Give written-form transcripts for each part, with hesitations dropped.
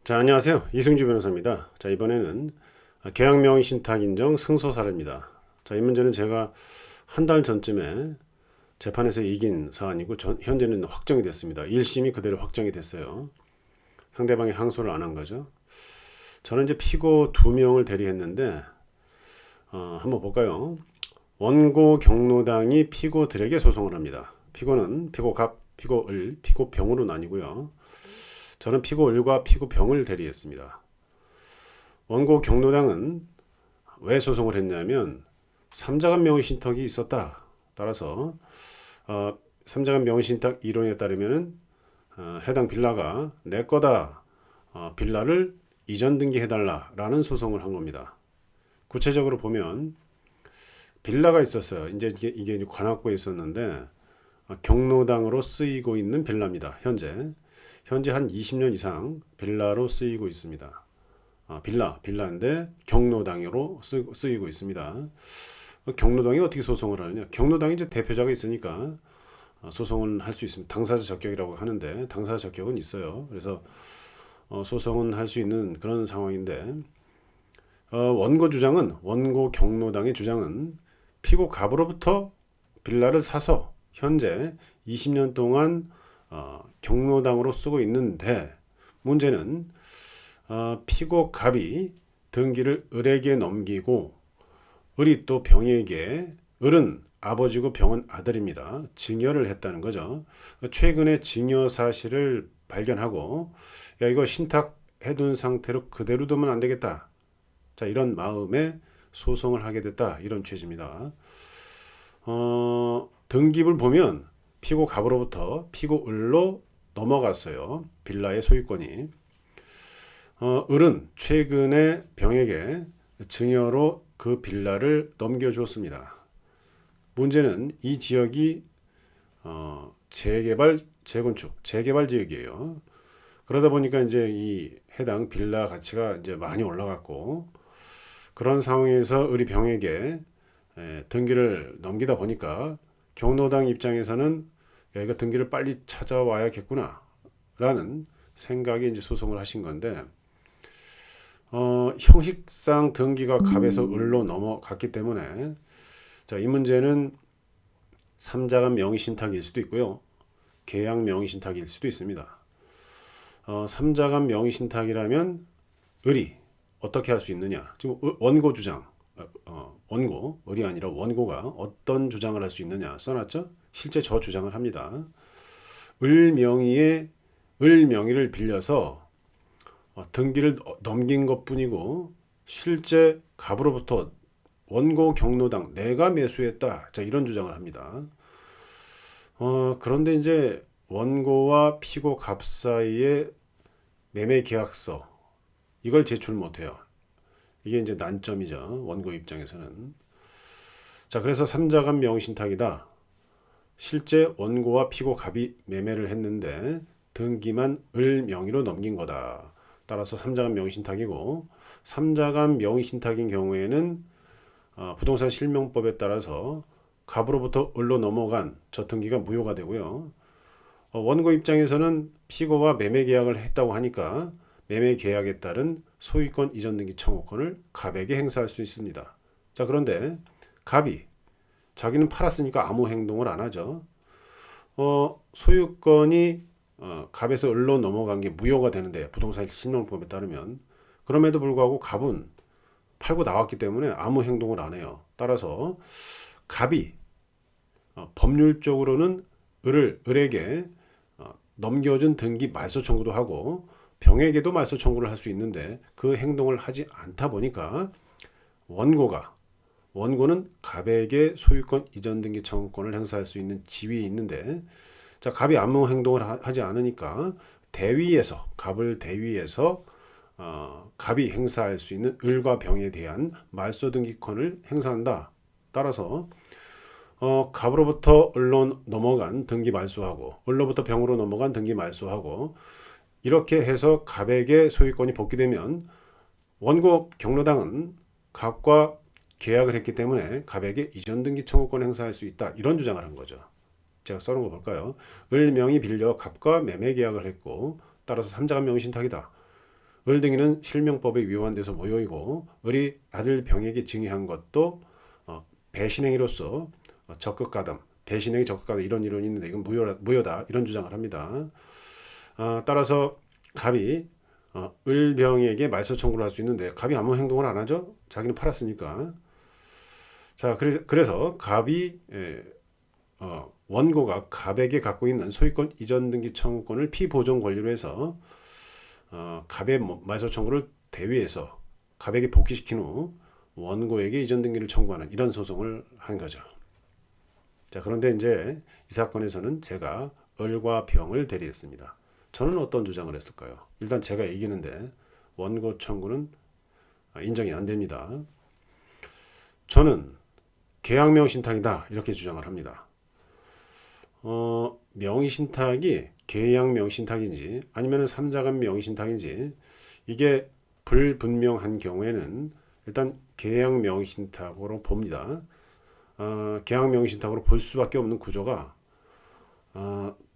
자, 안녕하세요. 이승주 변호사입니다. 자, 이번에는 계약명의 신탁 인정 승소 사례입니다. 자, 이 문제는 제가 한 달 전쯤에 재판에서 이긴 사안이고 현재는 확정이 됐습니다. 1심이 그대로 확정이 됐어요. 상대방이 항소를 안 한 거죠. 저는 이제 피고 2명을 대리했는데 한번 볼까요? 원고 경로당이 피고들에게 소송을 합니다. 피고는 피고갑, 피고을, 피고병으로 나뉘고요. 저는 피고을과 피고병을 대리했습니다. 원고 경로당은 왜 소송을 했냐면 삼자간 명의신탁이 있었다. 따라서 삼자간 명의신탁 이론에 따르면 해당 빌라가 내 거다. 빌라를 이전 등기해달라라는 소송을 한 겁니다. 구체적으로 보면 빌라가 있었어요. 이제 이게 관악구에 있었는데 경로당으로 쓰이고 있는 빌라입니다. 현재 한 20년 이상 빌라로 쓰이고 있습니다. 빌라인데 경로당으로 쓰이고 있습니다. 경로당이 어떻게 소송을 하느냐? 경로당이 이제 대표자가 있으니까 소송은 할 수 있습니다. 당사자 적격이라고 하는데 당사자 적격은 있어요. 그래서 소송은 할 수 있는 그런 상황인데 원고 경로당의 주장은 피고 갑으로부터 빌라를 사서 현재 20년 동안 경로당으로 쓰고 있는데 문제는 피고 갑이 등기를 을에게 넘기고 을이 또 병에게 을은 아버지고 병은 아들입니다. 증여를 했다는 거죠. 최근에 증여 사실을 발견하고 야 이거 신탁해둔 상태로 그대로 두면 안 되겠다. 자 이런 마음에 소송을 하게 됐다. 이런 취지입니다. 등기를 보면 피고 갑으로부터 피고 을로 넘어갔어요. 빌라의 소유권이. 을은 최근에 병에게 증여로 그 빌라를 넘겨주었습니다. 문제는 이 지역이 재개발, 재건축, 재개발 지역이에요. 그러다 보니까 이제 이 해당 빌라 가치가 이제 많이 올라갔고 그런 상황에서 을이 병에게 등기를 넘기다 보니까 경로당 입장에서는 야, 이거 등기를 빨리 찾아와야겠구나 라는 생각에 이제 소송을 하신 건데 형식상 등기가 갑에서 을로 넘어갔기 때문에 자, 이 문제는 삼자간 명의신탁일 수도 있고요. 계약 명의신탁일 수도 있습니다. 삼자간 명의신탁이라면 을이 어떻게 할 수 있느냐? 지금 원고 주장, 을이 아니라 원고가 어떤 주장을 할 수 있느냐 써놨죠? 실제 저 주장을 합니다. 을 명의를 빌려서 등기를 넘긴 것뿐이고 실제 갑으로부터 원고 경로당 내가 매수했다. 자 이런 주장을 합니다. 그런데 이제 원고와 피고 갑 사이에 매매 계약서 이걸 제출 못해요. 이게 이제 난점이죠. 원고 입장에서는. 자 그래서 삼자간 명의신탁이다. 실제 원고와 피고 갑이 매매를 했는데 등기만 을 명의로 넘긴 거다. 따라서 삼자간 명의신탁이고 삼자간 명의신탁인 경우에는 부동산 실명법에 따라서 갑으로부터 을로 넘어간 저 등기가 무효가 되고요. 원고 입장에서는 피고와 매매 계약을 했다고 하니까 매매 계약에 따른 소유권 이전 등기 청구권을 갑에게 행사할 수 있습니다. 자 그런데 갑이 자기는 팔았으니까 아무 행동을 안 하죠. 소유권이 갑에서 을로 넘어간 게 무효가 되는데 부동산 실명법에 따르면 그럼에도 불구하고 갑은 팔고 나왔기 때문에 아무 행동을 안 해요. 따라서 갑이 법률적으로는 을에게 넘겨준 등기 말소 청구도 하고 병에게도 말소 청구를 할 수 있는데 그 행동을 하지 않다 보니까 원고는 갑에게 소유권 이전 등기 청구권을 행사할 수 있는 지위에 있는데 자 갑이 아무 행동을 하지 않으니까 갑을 대위해서 갑이 행사할 수 있는 을과 병에 대한 말소 등기권을 행사한다. 따라서 갑으로부터 을로 넘어간 등기 말소하고 을로부터 병으로 넘어간 등기 말소하고 이렇게 해서 갑에게 소유권이 복귀되면 원고 경로당은 갑과 계약을 했기 때문에 갑에게 이전 등기 청구권 행사할 수 있다. 이런 주장을 한 거죠. 제가 써놓은 거 볼까요? 을 명의 빌려 갑과 매매 계약을 했고 따라서 삼자간 명의신탁이다. 을등이는 실명법에 위반돼서 모욕이고 을이 아들 병에게 증여한 것도 배신행위로서 적극가담, 배신행위 적극가담 이런 이론이 있는데 이건 무효다 이런 주장을 합니다. 따라서 갑이 을병에게 말소 청구를 할 수 있는데 갑이 아무 행동을 안 하죠. 자기는 팔았으니까. 자, 그래서 갑이 원고가 갑에게 갖고 있는 소유권 이전 등기 청구권을 피보존 권리로 해서 갑의 말소 청구를 대위해서 갑에게 복귀시킨 후 원고에게 이전 등기를 청구하는 이런 소송을 한 거죠. 자, 그런데 이제 이 사건에서는 제가 을과 병을 대리했습니다. 저는 어떤 주장을 했을까요? 일단 제가 이기는데 원고 청구는 인정이 안 됩니다. 저는 계약명의신탁이다 이렇게 주장을 합니다. 명의신탁이 계약명의신탁인지 아니면 삼자간 명의신탁인지 이게 불분명한 경우에는 일단 계약명의신탁으로 봅니다. 계약명의신탁으로 볼 수밖에 없는 구조가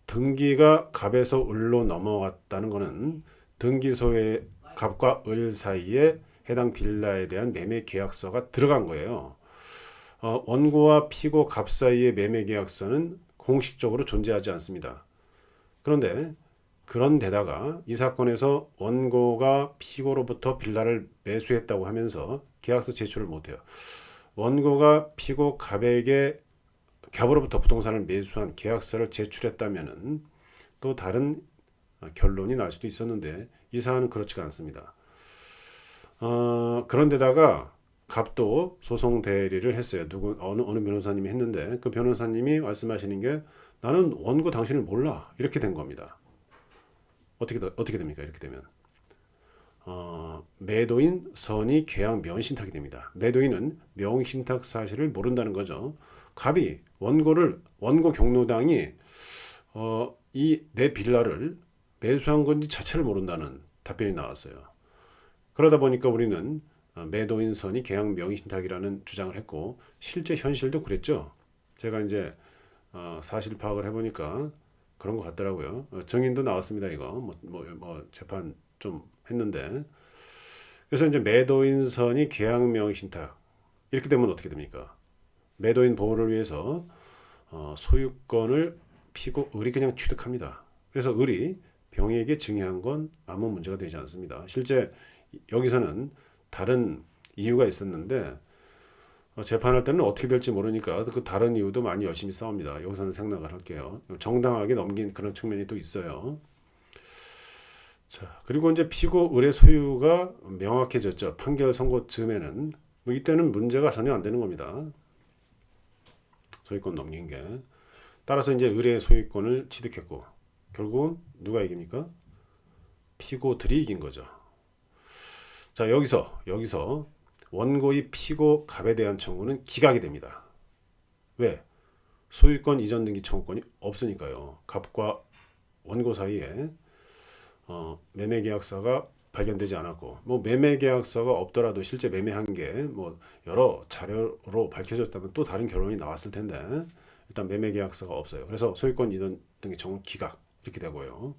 등기가 갑에서 을로 넘어갔다는 것은 등기소의 갑과 을 사이에 해당 빌라에 대한 매매 계약서가 들어간 거예요. 원고와 피고 갑 사이의 매매 계약서는 공식적으로 존재하지 않습니다. 그런데다가 이 사건에서 원고가 피고로부터 빌라를 매수했다고 하면서 계약서 제출을 못해요. 원고가 피고 갑으로부터 부동산을 매수한 계약서를 제출했다면 또 다른 결론이 날 수도 있었는데 이 사안은 그렇지가 않습니다. 그런데다가 갑도 소송 대리를 했어요. 어느 변호사님이 했는데 그 변호사님이 말씀하시는 게 나는 원고 당신을 몰라 이렇게 된 겁니다. 어떻게 됩니까? 이렇게 되면 매도인 선이 계약 명의신탁이 됩니다. 매도인은 명의신탁 사실을 모른다는 거죠. 갑이 원고 경로당이 이 내 빌라를 매수한 건지 자체를 모른다는 답변이 나왔어요. 그러다 보니까 우리는 매도인 선이 계약 명의신탁이라는 주장을 했고 실제 현실도 그랬죠. 제가 이제 사실 파악을 해보니까 그런 것 같더라고요. 증인도 나왔습니다. 이거 재판 좀 했는데 그래서 이제 매도인 선이 계약 명의신탁 이렇게 되면 어떻게 됩니까? 매도인 보호를 위해서 소유권을 피고 을이 그냥 취득합니다. 그래서 을이 병에게 증여한 건 아무 문제가 되지 않습니다. 실제 여기서는 다른 이유가 있었는데 재판할 때는 어떻게 될지 모르니까 그 다른 이유도 많이 열심히 싸웁니다. 여기서는 생략을 할게요. 정당하게 넘긴 그런 측면이 또 있어요. 자, 그리고 이제 피고 을의 소유가 명확해졌죠. 판결 선고 즈음에는 이때는 문제가 전혀 안 되는 겁니다. 소유권 넘긴 게. 따라서 이제 을의 소유권을 취득했고 결국은 누가 이깁니까? 피고들이 이긴 거죠. 자, 여기서 원고의 피고 갑에 대한 청구는 기각이 됩니다. 왜? 소유권 이전 등기 청구권이 없으니까요. 갑과 원고 사이에 매매 계약서가 발견되지 않았고 매매 계약서가 없더라도 실제 매매한 게 여러 자료로 밝혀졌다면 또 다른 결론이 나왔을 텐데 일단 매매 계약서가 없어요. 그래서 소유권 이전 등기 청구 기각 이렇게 되고요.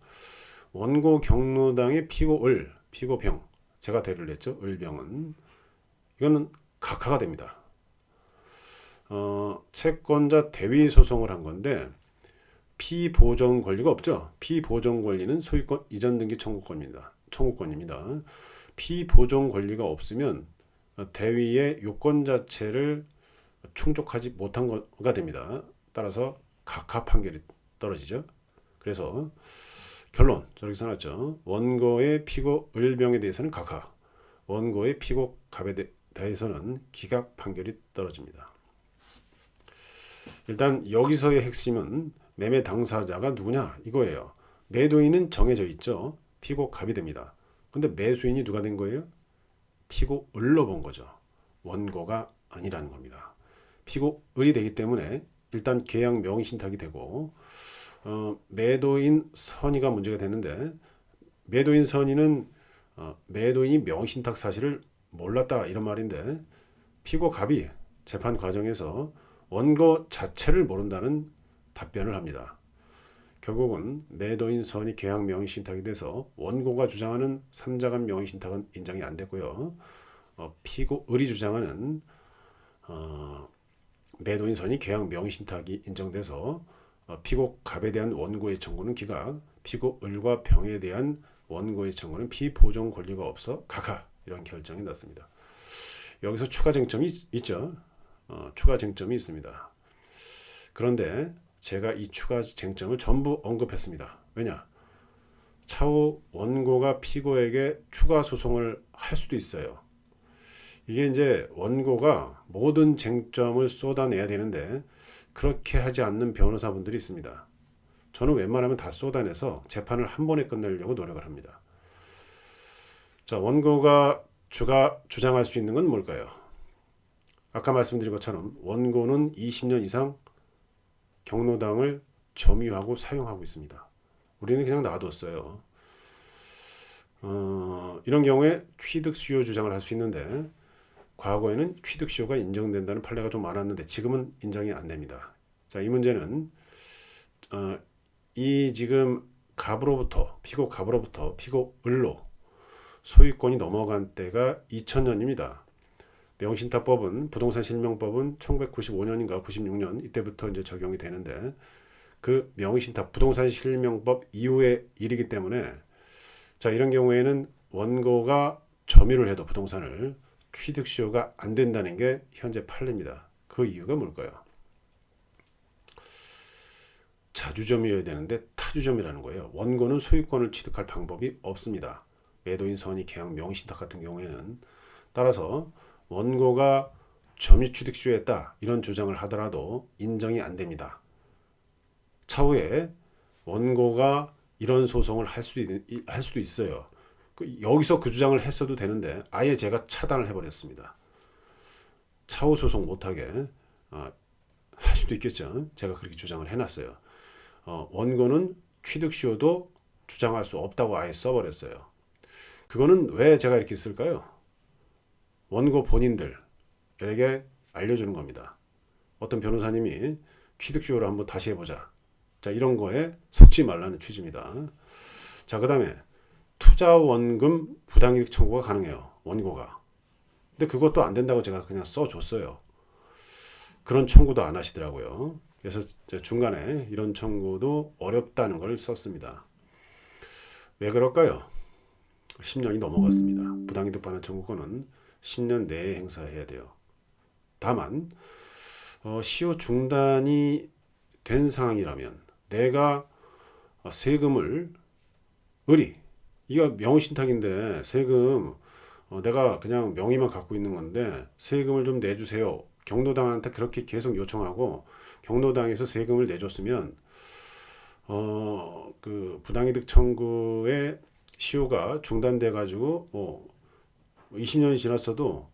원고 경로당의 피고 을, 피고 병 제가 대리를 했죠. 을병은 이거는 각하가 됩니다. 채권자 대위 소송을 한 건데 피보존 권리가 없죠. 피보존 권리는 소유권 이전 등기 청구권입니다. 피보존 권리가 없으면 대위의 요건 자체를 충족하지 못한 거가 됩니다. 따라서 각하 판결이 떨어지죠. 그래서 결론 저렇게 써놨죠. 원고의 피고 을병에 대해서는 각하, 원고의 피고 갑에 대해서는 기각 판결이 떨어집니다. 일단 여기서의 핵심은 매매 당사자가 누구냐 이거예요. 매도인은 정해져 있죠. 피고 갑이 됩니다. 근데 매수인이 누가 된 거예요? 피고 을로 본 거죠. 원고가 아니라는 겁니다. 피고 을이 되기 때문에 일단 계약 명의신탁이 되고 매도인 선의가 문제가 되는데 매도인 선의는 매도인이 명의신탁 사실을 몰랐다 이런 말인데 피고 갑이 재판 과정에서 원고 자체를 모른다는 답변을 합니다. 결국은 매도인 선이 계약 명의신탁이 돼서 원고가 주장하는 3자간 명의신탁은 인정이 안 됐고요. 피고 을이 주장하는 매도인 선이 계약 명의신탁이 인정돼서 피고 갑에 대한 원고의 청구는 기각, 피고 을과 병에 대한 원고의 청구는 피보정 권리가 없어 각하, 이런 결정이 났습니다. 여기서 추가 쟁점이 있죠. 추가 쟁점이 있습니다. 그런데 제가 이 추가 쟁점을 전부 언급했습니다. 왜냐? 차후 원고가 피고에게 추가 소송을 할 수도 있어요. 이게 이제 원고가 모든 쟁점을 쏟아내야 되는데 그렇게 하지 않는 변호사분들이 있습니다. 저는 웬만하면 다 쏟아내서 재판을 한 번에 끝내려고 노력을 합니다. 자, 원고가 주장할 수 있는 건 뭘까요? 아까 말씀드린 것처럼 원고는 20년 이상 경로당을 점유하고 사용하고 있습니다. 우리는 그냥 놔뒀어요. 이런 경우에 취득수요 주장을 할 수 있는데 과거에는 취득수요가 인정된다는 판례가 좀 많았는데 지금은 인정이 안 됩니다. 자, 이 문제는 이 지금 피고 갑으로부터 피고 을로 소유권이 넘어간 때가 2000년입니다. 명신탁법은 부동산 실명법은 1995년인가 96년 이때부터 이제 적용이 되는데 그 명의신탁 부동산 실명법 이후의 일이기 때문에 자, 이런 경우에는 원고가 점유를 해도 부동산을 취득수요가 안 된다는 게 현재 판례입니다. 그 이유가 뭘까요? 자주점이어야 되는데 타주점이라는 거예요. 원고는 소유권을 취득할 방법이 없습니다. 매도인 선의 계약 명의신탁 같은 경우에는. 따라서 원고가 점유 취득수요했다 이런 주장을 하더라도 인정이 안 됩니다. 차후에 원고가 이런 소송을 할 수도 있어요. 여기서 그 주장을 했어도 되는데 아예 제가 차단을 해버렸습니다. 차후 소송 못하게 할 수도 있겠죠. 제가 그렇게 주장을 해놨어요. 원고는 취득수요도 주장할 수 없다고 아예 써버렸어요. 그거는 왜 제가 이렇게 쓸까요? 원고 본인들에게 알려주는 겁니다. 어떤 변호사님이 취득수요를 한번 다시 해보자. 자, 이런 거에 속지 말라는 취지입니다. 자, 그 다음에 투자원금 부당이득 청구가 가능해요. 원고가. 근데 그것도 안 된다고 제가 그냥 써줬어요. 그런 청구도 안 하시더라고요. 그래서 중간에 이런 청구도 어렵다는 걸 썼습니다. 왜 그럴까요? 10년이 넘어갔습니다. 부당이득 반환 청구권은 10년 내에 행사해야 돼요. 다만 시효 중단이 된 상황이라면 내가 세금을 이거 명의신탁인데 세금 내가 그냥 명의만 갖고 있는 건데 세금을 좀 내주세요. 경로당한테 그렇게 계속 요청하고 경로당에서 세금을 내줬으면 그 부당이득 청구의 시효가 중단돼 가지고 20년이 지났어도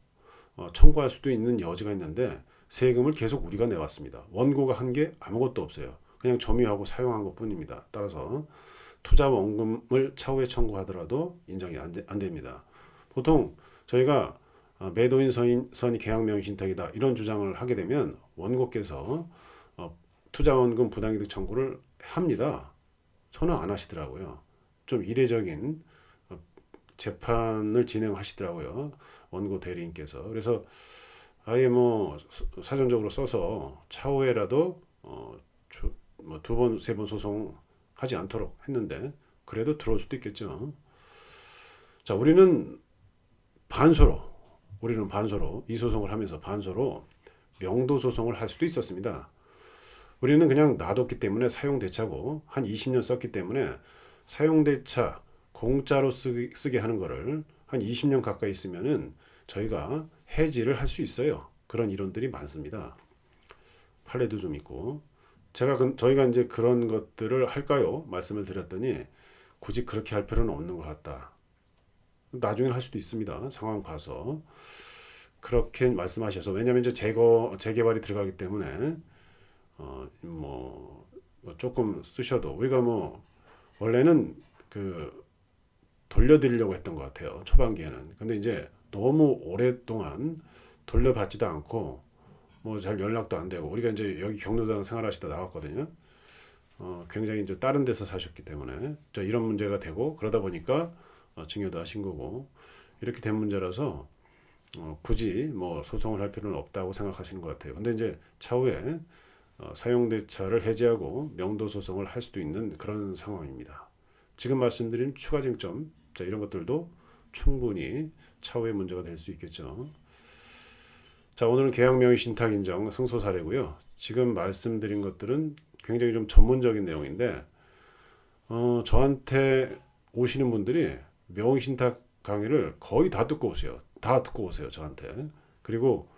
청구할 수도 있는 여지가 있는데 세금을 계속 우리가 내왔습니다. 원고가 한 게 아무것도 없어요. 그냥 점유하고 사용한 것 뿐입니다. 따라서 투자원금을 차후에 청구하더라도 인정이 안 됩니다. 보통 저희가 매도인 선이 계약명의신탁이다 이런 주장을 하게 되면 원고께서 투자원금 부당이득 청구를 합니다. 저는 안 하시더라고요. 좀 이례적인 재판을 진행하시더라고요. 원고 대리인께서. 그래서 아예 사전적으로 써서 차후에라도 두 번, 세 번 소송하지 않도록 했는데 그래도 들어올 수도 있겠죠. 자, 우리는 반소로 이 소송을 하면서 반소로 명도 소송을 할 수도 있었습니다. 우리는 그냥 놔뒀기 때문에 사용대차고 한 20년 썼기 때문에 사용대차 공짜로 쓰게 하는 거를 한 20년 가까이 쓰면은 저희가 해지를 할 수 있어요. 그런 이론들이 많습니다. 판례도 좀 있고 저희가 이제 그런 것들을 할까요? 말씀을 드렸더니 굳이 그렇게 할 필요는 없는 것 같다. 나중에 할 수도 있습니다. 상황 봐서 그렇게 말씀하셔서 왜냐하면 이제 재개발이 들어가기 때문에 조금 쓰셔도 우리가 원래는 돌려드리려고 했던 것 같아요. 초반기에는. 근데 이제 너무 오랫동안 돌려받지도 않고 잘 연락도 안 되고 우리가 이제 여기 경로당 생활하시다 나왔거든요. 굉장히 이제 다른 데서 사셨기 때문에 이런 문제가 되고 그러다 보니까 증여도 하신 거고 이렇게 된 문제라서 굳이 뭐 소송을 할 필요는 없다고 생각하시는 것 같아요. 근데 이제 차후에 사용대차를 해지하고 명도 소송을 할 수도 있는 그런 상황입니다. 지금 말씀드린 추가 쟁점 이런 것들도 충분히 차후에 문제가 될 수 있겠죠. 자, 오늘은 계약명의 신탁 인정 승소 사례고요. 지금 말씀드린 것들은 굉장히 좀 전문적인 내용인데 저한테 오시는 분들이 명의 신탁 강의를 거의 다 듣고 오세요. 다 듣고 오세요, 저한테. 그리고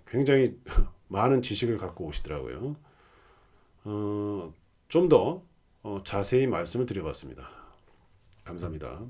굉장히 많은 지식을 갖고 오시더라고요. 좀 더 자세히 말씀을 드려봤습니다. 감사합니다.